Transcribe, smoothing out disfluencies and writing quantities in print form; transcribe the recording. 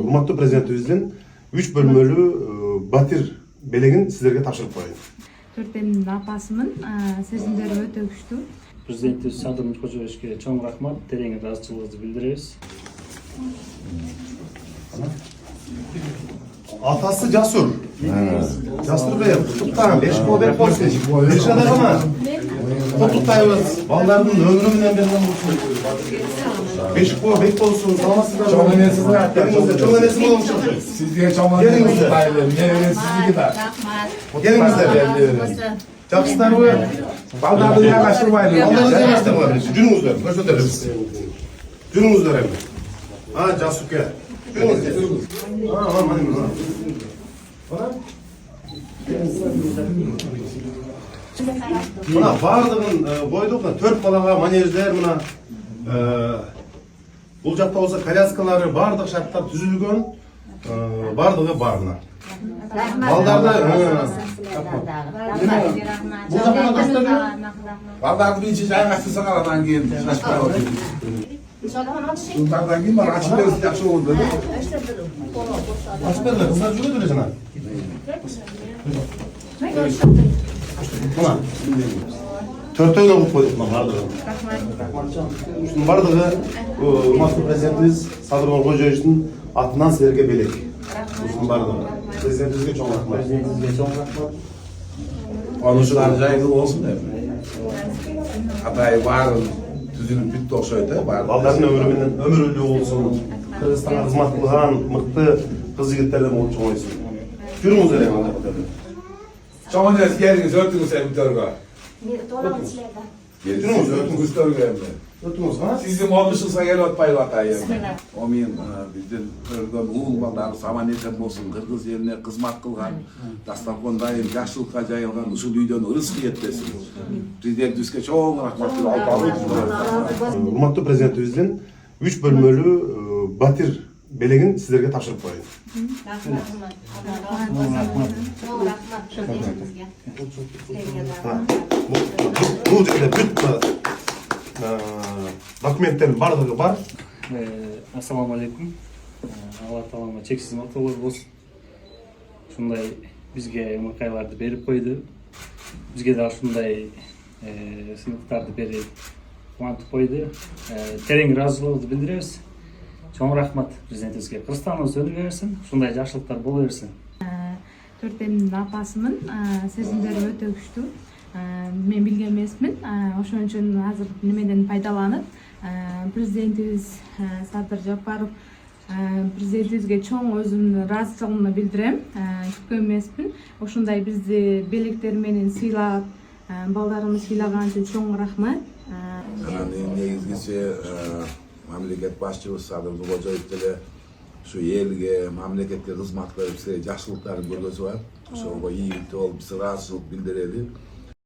Urmatlı Prezidentimizin 3 bölmölü Batir belегин sizlerge tapşırıp koyayım. Төртемдин апасымын. Сезимдери өтө күчтүү. Президентибиз Садыр Миркожоевичке чоң рахмат, терең ыраазычылыгыбызды билдиребиз. Atası Casur. Casur Bey, tutuktan 5 kol bek olsun. Bir şey adamı. Tutuktayız. Ballarının ömrümünden berinden olsun. 5 kol bek olsun. Salamasınlar. Çoğun enesini Gelinizde, çoğun enesini olmuş. Sizge çoğun enesini taylarım. Nereye sizi gider. Gelinizde. Жақсылар ғой. Балдарды yaklaştırmayın. Балдарды yaklaştırmayın. Жүріңіздер, көрсөтөлүбүз. Жүріңіздер эми. Жасуке. Жүріңіздер. Мына бардығын койдук, 4 балага манеждер, мына бул жакта болсо коляскалары, бардык шарттар түзүлгөн, бардыгы бар мына. Балдарды Балдарды bir içi yaklaştırsan aradan gelin. Bunlardan kim var? Açıklarız yakşı oldu. Açık berler, kızlar жүрөт эле жана. Мына төртөөнө кылып койдук мына бардыгын. Ушунун бардыгы Урматтуу президентибиз Садыр Миркожоевичтин атынан силерге белек. Ушунун бардыгы. Президентибизге чоң рахмат. Президентибизге чоң рахмат. Konuşulan jaylı olsun da. Hatay varın tüzülüp bitti okşaydı. Балдардын өмүрүлүү болсун. Кыргызстанга кызмат кылган мыкты кыз жигиттерден болуп чоңойсун. Жүрүңүздөр эми андай кылып. Çoğun enes geliniz örtünüz evitörgü. Жүрүңүз, Örtünüz törgü. өтүңүз, ха? Sizin olmuşsunsa gel otpayı atayım. O men bizden örgün uğul balları saman eten bolsun. Kırgız yerine kızmat kılgan. Dastakondayım, yaşlılıkka jayılgan usul üyden ırıskı yetmesin. Prezidentimizge çoğun rahmatlı alpalı. Урматтуу президентибиздин 3 бөлмөлүү Батир белегин силерге тапшырып коюйм. Бул жерде бүт документтердин бардыгы бар. Ассаламу алейкум. Алла таалама чексиз мактоолор болсун. Ушундай бизге ымыркайларды берип койду. Бизге да ушундай сыйлыктарды берип кубантып койду. Терең ыраазычылыгыбызды билдиребиз. Чоң рахмат президентибизге. Кыргызстаныбыз өнүгө берсин, ушундай жакшылыктар боло берсин. Төртемдин апасымын. Сезимдери өтө күчтүү. Мен билген эмесмин. Ошон үчүн азыр немеден пайдаланып, президентибиз Садыр Жапаров президентибизге чоң өзүмдүн ыраазычылыгымды билдирем. Күткөн эмесмин. Ошондой бизди белектер менен сыйлап, балдарымды сыйлаган үчүн чоң рахмат. Негизгиси мамлекет башчыбыз Садыр Миркожоев деле şu elge, mamleketke kızmat kılıp size yaşlılıkların görgüsü var. Ошого ийгиликтүү болуп, биз ыраазычылык билдирели.